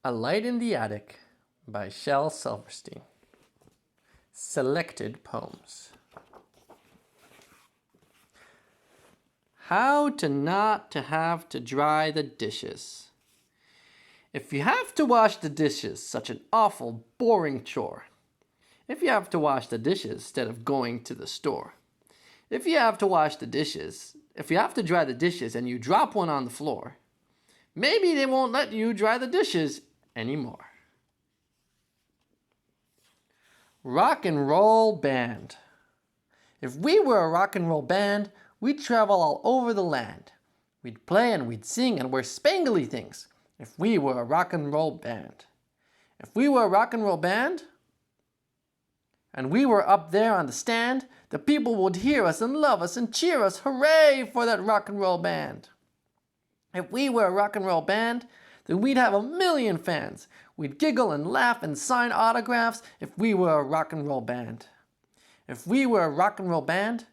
A Light in the Attic by Shel Silverstein. Selected Poems. How to not to have to dry the dishes. If you have to wash the dishes, such an awful, boring chore. If you have to wash the dishes instead of going to the store. If you have to wash the dishes, if you have to dry the dishes and you drop one on the floor, maybe they won't let you dry the dishes anymore. Rock and roll band. If we were a rock and roll band, we'd travel all over the land. We'd play and we'd sing and wear spangly things. If we were a rock and roll band. If we were a rock and roll band, and we were up there on the stand, the people would hear us and love us and cheer us. Hooray for that rock and roll band. If we were a rock and roll band, then we'd have 1,000,000 fans. We'd giggle and laugh and sign autographs if we were a rock and roll band. If we were a rock and roll band,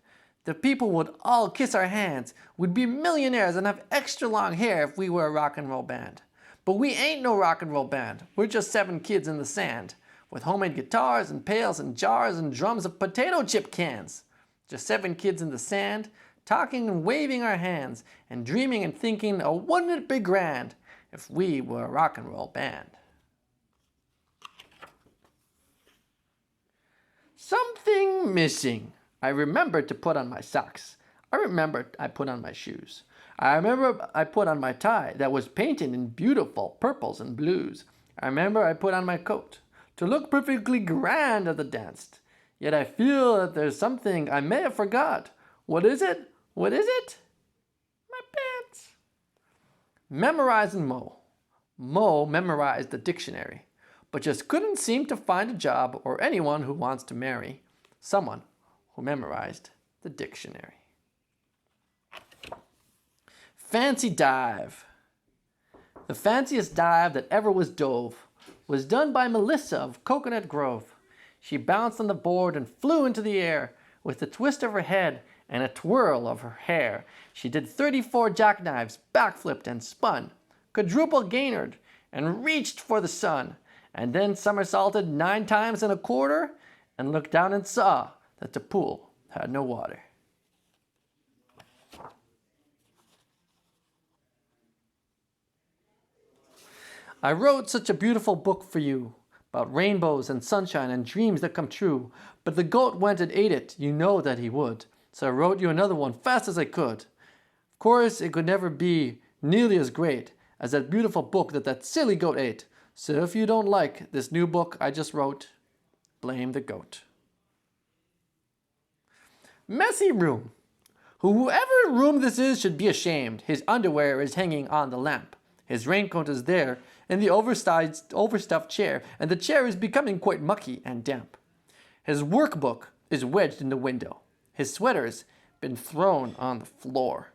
the people would all kiss our hands. We'd be millionaires and have extra long hair if we were a rock and roll band. But we ain't no rock and roll band. We're just 7 kids in the sand, with homemade guitars and pails and jars and drums of potato chip cans. Just 7 kids in the sand, talking and waving our hands, and dreaming and thinking, oh, wouldn't it be grand if we were a rock and roll band. Something missing. I remembered to put on my socks. I remembered I put on my shoes. I remember I put on my tie that was painted in beautiful purples and blues. I remember I put on my coat to look perfectly grand at the dance. Yet I feel that there's something I may have forgot. What is it? What is it? My pants. Memorize and Mo. Mo memorized the dictionary, but just couldn't seem to find a job or anyone who wants to marry someone who memorized the dictionary. Fancy dive. The fanciest dive that ever was dove was done by Melissa of Coconut Grove. She bounced on the board and flew into the air with a twist of her head and a twirl of her hair. She did 34 jackknives, backflipped and spun, quadruple gainored, and reached for the sun, and then somersaulted 9 times and a quarter, and looked down and saw that the pool had no water. I wrote such a beautiful book for you, about rainbows and sunshine and dreams that come true, but the goat went and ate it, you know that he would, so I wrote you another one fast as I could. Of course, it could never be nearly as great as that beautiful book that silly goat ate, so if you don't like this new book I just wrote, blame the goat. Messy room. Whoever room this is should be ashamed. His underwear is hanging on the lamp. His raincoat is there in the overstuffed chair, and the chair is becoming quite mucky and damp. His workbook is wedged in the window. His sweater's been thrown on the floor.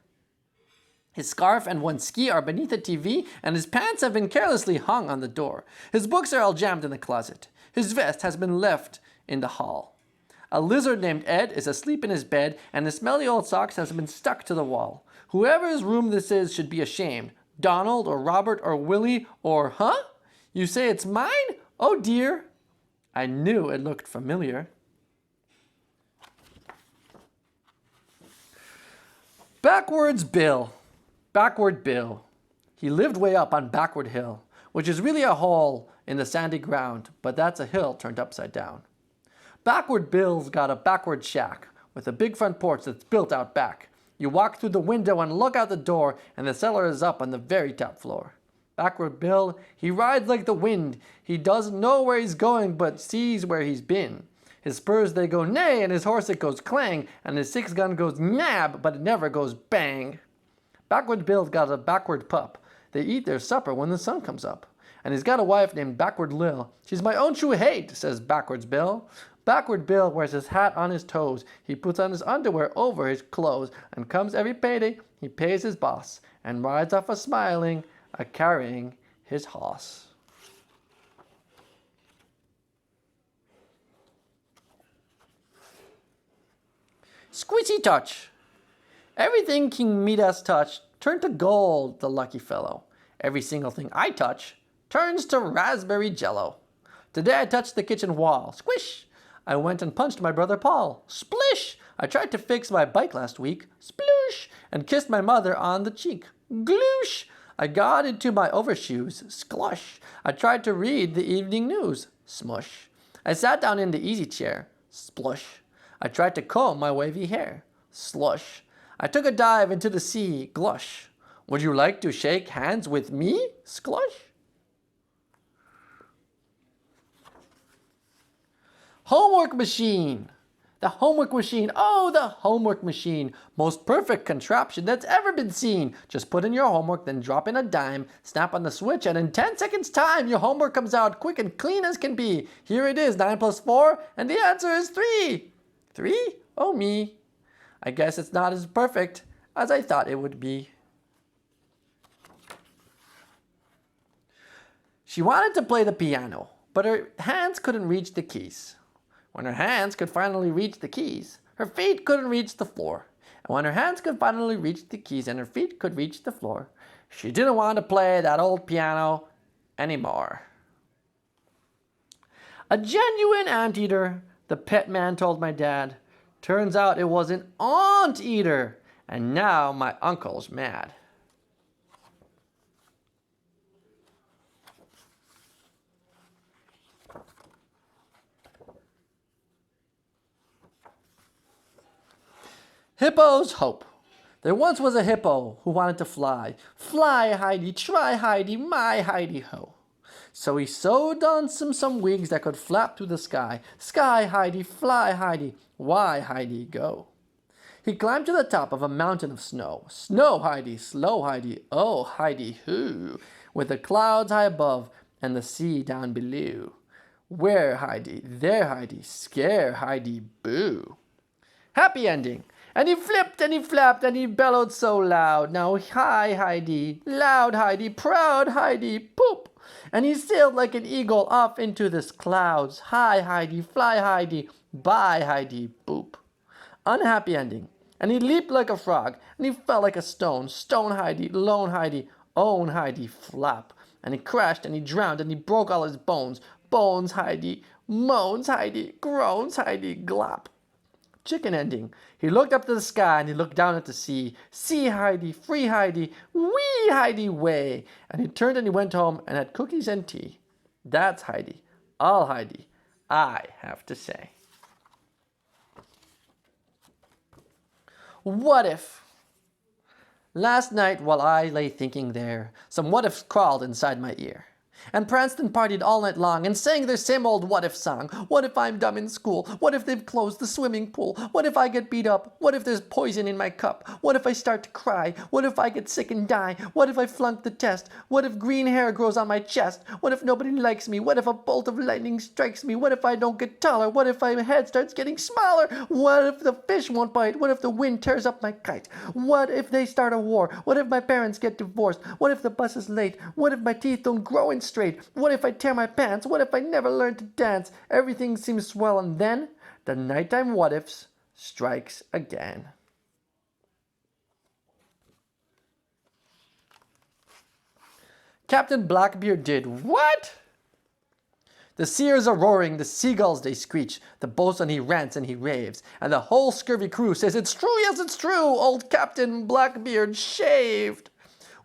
His scarf and 1 ski are beneath the TV, and his pants have been carelessly hung on the door. His books are all jammed in the closet. His vest has been left in the hall. A lizard named Ed is asleep in his bed, and his smelly old socks has been stuck to the wall. Whoever's room this is should be ashamed. Donald or Robert or Willie or, huh? You say it's mine? Oh dear. I knew it looked familiar. Backwards Bill. Backward Bill. He lived way up on Backward Hill, which is really a hole in the sandy ground, but that's a hill turned upside down. Backward Bill's got a backward shack with a big front porch that's built out back. You walk through the window and look out the door, and the cellar is up on the very top floor. Backward Bill, he rides like the wind. He doesn't know where he's going, but sees where he's been. His spurs, they go neigh, and his horse, it goes clang, and his 6-gun goes nab, but it never goes bang. Backward Bill's got a backward pup. They eat their supper when the sun comes up. And he's got a wife named Backward Lil. She's my own true hate, says Backwards Bill. Backward Bill wears his hat on his toes. He puts on his underwear over his clothes, and comes every payday, he pays his boss, and rides off a-smiling, a-carrying his hoss. Squeegee touch. Everything King Midas touched turned to gold, the lucky fellow. Every single thing I touch turns to raspberry jello. Today I touched the kitchen wall. Squish! I went and punched my brother Paul. Splish! I tried to fix my bike last week. Sploosh! And kissed my mother on the cheek. Gloosh! I got into my overshoes. Sklosh! I tried to read the evening news. Smush! I sat down in the easy chair. Splush! I tried to comb my wavy hair. Slush! I took a dive into the sea. Glush! Would you like to shake hands with me? Sklush! Homework machine! The homework machine. Oh, the homework machine. Most perfect contraption that's ever been seen. Just put in your homework, then drop in a dime, snap on the switch, and in 10 seconds time, your homework comes out quick and clean as can be. Here it is, 9 plus 4, and the answer is 3. 3? Oh me. I guess it's not as perfect as I thought it would be. She wanted to play the piano, but her hands couldn't reach the keys. When her hands could finally reach the keys, her feet couldn't reach the floor. And when her hands could finally reach the keys and her feet could reach the floor, she didn't want to play that old piano anymore. A genuine anteater, the pet man told my dad. Turns out it was an aunt-eater, and now my uncle's mad. Hippo's hope. There once was a hippo who wanted to fly. Fly, Heidi, try, Heidi, my Heidi ho. So he sewed on some wings that could flap to the sky. Sky, Heidi, fly, Heidi, why, Heidi, go. He climbed to the top of a mountain of snow. Snow, Heidi, slow, Heidi, oh, Heidi, hoo. With the clouds high above and the sea down below. Where, Heidi, there, Heidi, scare, Heidi, boo. Happy ending. And he flipped and he flapped and he bellowed so loud. Now hi Heidi, loud Heidi, proud Heidi, poop. And he sailed like an eagle off into the clouds. Hi Heidi, fly Heidi, bye Heidi, boop. Unhappy ending. And he leaped like a frog and he fell like a stone. Stone Heidi, lone Heidi, own Heidi, flap. And he crashed and he drowned and he broke all his bones. Bones Heidi, moans Heidi, groans Heidi, glop. Chicken ending. He looked up to the sky and he looked down at the sea. See Heidi, free Heidi, wee Heidi way. And he turned and he went home and had cookies and tea. That's Heidi, all Heidi, I have to say. What if? Last night while I lay thinking there, some what ifs crawled inside my ear. And pranced and partied all night long and sang their same old what if song. What if I'm dumb in school? What if they've closed the swimming pool? What if I get beat up? What if there's poison in my cup? What if I start to cry? What if I get sick and die? What if I flunk the test? What if green hair grows on my chest? What if nobody likes me? What if a bolt of lightning strikes me? What if I don't get taller? What if my head starts getting smaller? What if the fish won't bite? What if the wind tears up my kite? What if they start a war? What if my parents get divorced? What if the bus is late? What if my teeth don't grow in straight? What if I tear my pants? What if I never learn to dance? Everything seems swell and then the nighttime what ifs strikes again. Captain Blackbeard did what? The seers are roaring, the seagulls they screech, the boatswain he rants and he raves, and the whole scurvy crew says it's true, yes it's true, old Captain Blackbeard shaved.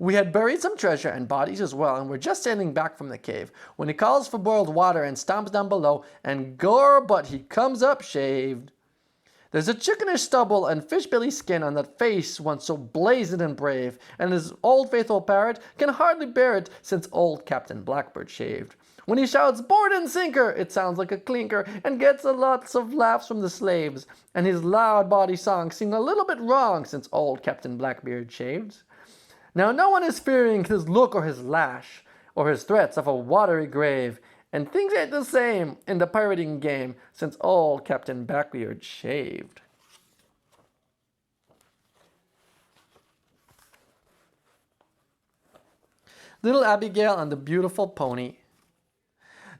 We had buried some treasure and bodies as well, and we're just sailing back from the cave, when he calls for boiled water and stomps down below, and gore, but he comes up shaved. There's a chickenish stubble and fishbilly skin on that face once so blazing and brave, and his old faithful parrot can hardly bear it since old Captain Blackbeard shaved. When he shouts, board and sinker, it sounds like a clinker, and gets a lots of laughs from the slaves, and his loud body songs seem a little bit wrong since old Captain Blackbeard shaved. Now no one is fearing his look or his lash, or his threats of a watery grave, and things ain't the same in the pirating game since old Captain Blackbeard shaved. Little Abigail and the Beautiful Pony.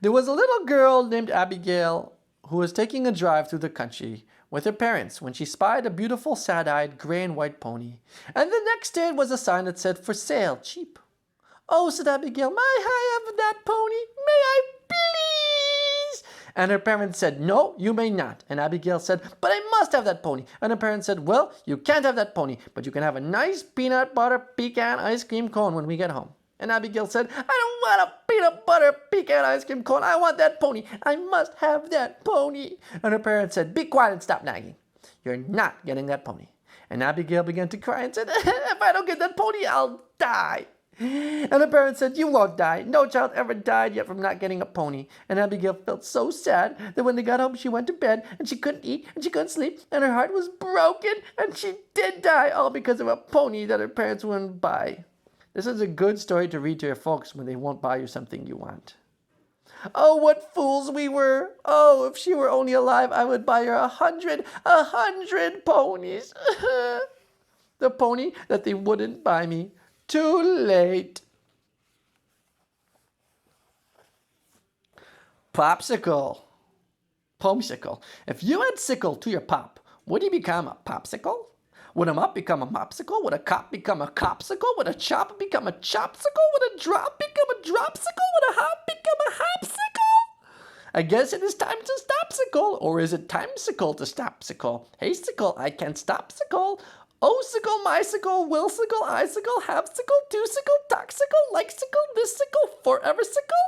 There was a little girl named Abigail who was taking a drive through the country with her parents when she spied a beautiful sad-eyed gray and white pony, and the next day was a sign that said for sale, cheap. Oh, said Abigail, my, I have have that pony? May I please? And her parents said, no, you may not. And Abigail said, but I must have that pony. And her parents said, well, you can't have that pony, but you can have a nice peanut butter pecan ice cream cone when we get home. And Abigail said, I don't want a peanut butter pecan ice cream cone. I want that pony. I must have that pony. And her parents said, be quiet and stop nagging. You're not getting that pony. And Abigail began to cry and said, if I don't get that pony, I'll die. And her parents said, you won't die. No child ever died yet from not getting a pony. And Abigail felt so sad that when they got home, she went to bed and she couldn't eat and she couldn't sleep and her heart was broken and she did die, all because of a pony that her parents wouldn't buy. This is a good story to read to your folks when they won't buy you something you want. Oh, what fools we were. Oh, if she were only alive, I would buy her 100 ponies. The pony that they wouldn't buy me. Too late. Popsicle. Pomsicle. If you add sickle to your pop, would he become a popsicle? Would a mop become a mopsicle? Would a cop become a copsicle? Would a chop become a chopsicle? Would a drop become a dropsicle? Would a hop become a hopsicle? I guess it is time to stopsicle, or is it timesicle to stopsicle? Haysicle, I can't stopsicle. O-sicle, my-sicle, will-sicle, I-sicle, have-sicle, do-sicle, talk-sicle, like-sicle, this-sicle, forever-sicle?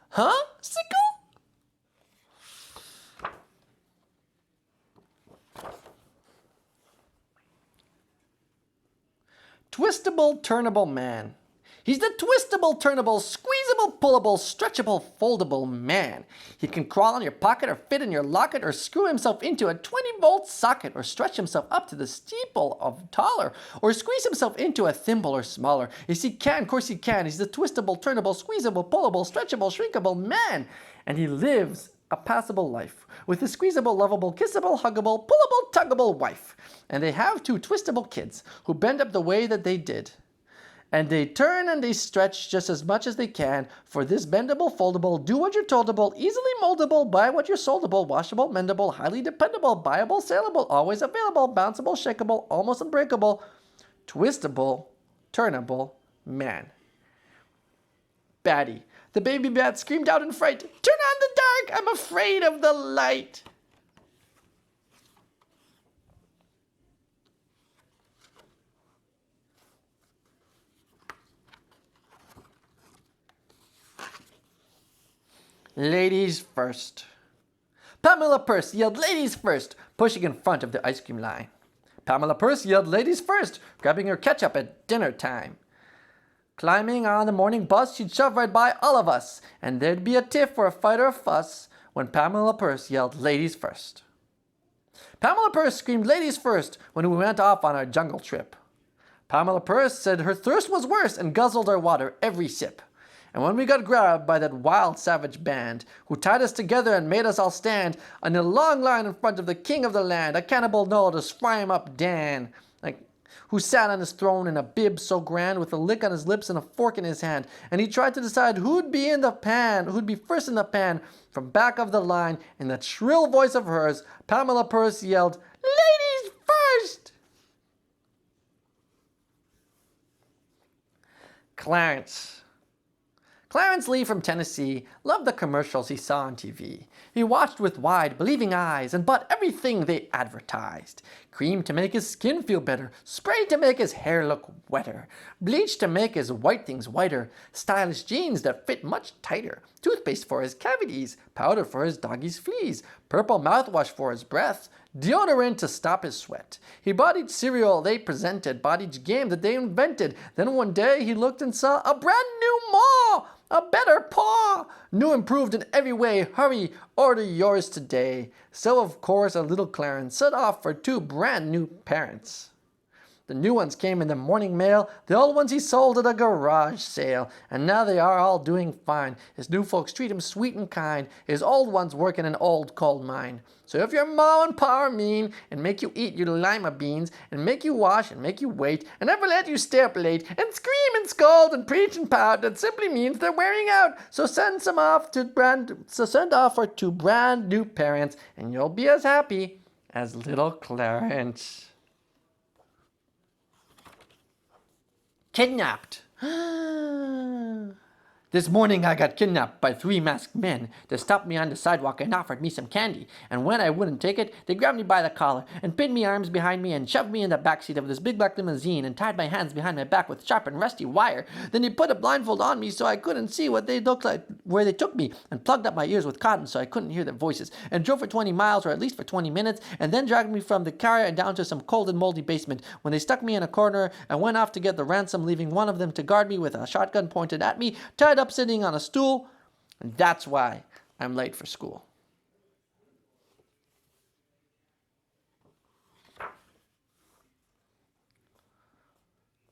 Huh? Sicle? Twistable, turnable man. He's the twistable, turnable, squeezable, pullable, stretchable, foldable man. He can crawl in your pocket or fit in your locket or screw himself into a 20-volt socket or stretch himself up to the steeple of taller or squeeze himself into a thimble or smaller. Yes, he can. Of course he can. He's the twistable, turnable, squeezable, pullable, stretchable, shrinkable man. And he lives a passable life with a squeezable, lovable, kissable, huggable, pullable, tuggable wife. And they have 2 twistable kids who bend up the way that they did. And they turn and they stretch just as much as they can for this bendable, foldable, do what you're toldable, easily moldable, buy what you're soldable, washable, mendable, highly dependable, buyable, saleable, always available, bounceable, shakeable, almost unbreakable, twistable, turnable man. Batty. The baby bat screamed out in fright, turn on the dark, I'm afraid of the light. Ladies first. Pamela Purse yelled ladies first, pushing in front of the ice cream line. Pamela Purse yelled ladies first, grabbing her ketchup at dinner time. Climbing on the morning bus, she'd shove right by all of us, and there'd be a tiff or a fight or a fuss when Pamela Purse yelled ladies first. Pamela Purse screamed ladies first when we went off on our jungle trip. Pamela Purse said her thirst was worse and guzzled our water every sip. And when we got grabbed by that wild savage band who tied us together and made us all stand in a long line in front of the king of the land, a cannibal known as Fry 'em Up Dan, who sat on his throne in a bib so grand with a lick on his lips and a fork in his hand. And he tried to decide who'd be first in the pan from back of the line. In that shrill voice of hers, Pamela Purse yelled, ladies first! Clarence. Clarence Lee from Tennessee loved the commercials he saw on TV. He watched with wide, believing eyes and bought everything they advertised. Cream to make his skin feel better, spray to make his hair look wetter, bleach to make his white things whiter, stylish jeans that fit much tighter, toothpaste for his cavities, powder for his doggy's fleas, purple mouthwash for his breath, deodorant to stop his sweat. He bought each cereal they presented, bought each game that they invented. Then one day he looked and saw a brand new maw, a better paw, new improved in every way. Hurry, order yours today. So of course a little Clarence set off for 2 brand new parents. The new ones came in the morning mail, the old ones he sold at a garage sale, and now they are all doing fine. His new folks treat him sweet and kind, his old ones work in an old coal mine. So if your ma and pa are mean, and make you eat your lima beans, and make you wash and make you wait, and never let you stay up late, and scream and scold and preach and pout, that simply means they're wearing out. So send off for 2 brand new parents, and you'll be as happy as little Clarence. Kidnapped. This morning I got kidnapped by 3 masked men. They stopped me on the sidewalk and offered me some candy. And when I wouldn't take it, they grabbed me by the collar and pinned me arms behind me and shoved me in the backseat of this big black limousine and tied my hands behind my back with sharp and rusty wire. Then they put a blindfold on me so I couldn't see what they looked like where they took me and plugged up my ears with cotton so I couldn't hear their voices and drove for 20 miles or at least for 20 minutes and then dragged me from the car and down to some cold and moldy basement when they stuck me in a corner and went off to get the ransom, leaving one of them to guard me with a shotgun pointed at me, tied up sitting on a stool, and that's why I'm late for school.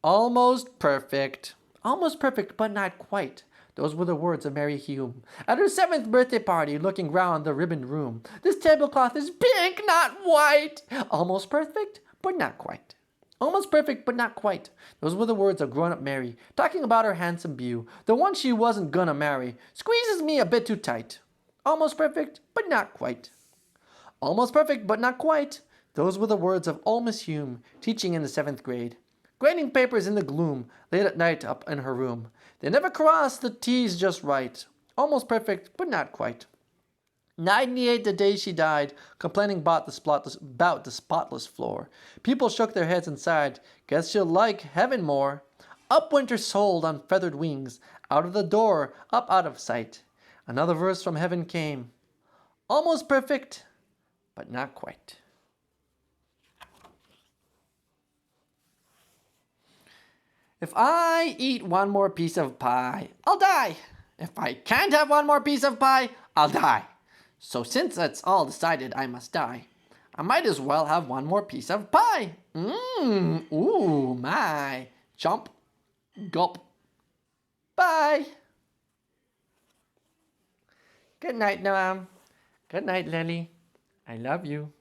Almost perfect. Almost perfect, but not quite. Those were the words of Mary Hume. At her 7th birthday party, looking round the ribboned room. This tablecloth is pink, not white. Almost perfect, but not quite. Almost perfect, but not quite. Those were the words of grown-up Mary, talking about her handsome beau, the one she wasn't gonna marry. Squeezes me a bit too tight. Almost perfect, but not quite. Almost perfect, but not quite. Those were the words of old Miss Hume, teaching in the 7th grade. Grading papers in the gloom, late at night up in her room. They never crossed the T's just right. Almost perfect, but not quite. 98 the day she died, complaining about the spotless floor. People shook their heads and sighed, guess she'll like heaven more. Up went her soul on feathered wings, out of the door, up out of sight. Another verse from heaven came. Almost perfect, but not quite. If I eat one more piece of pie, I'll die. If I can't have one more piece of pie, I'll die. So since it's all decided I must die, I might as well have one more piece of pie. Ooh, my. Chomp, gulp, bye. Good night, Noam. Good night, Lily. I love you.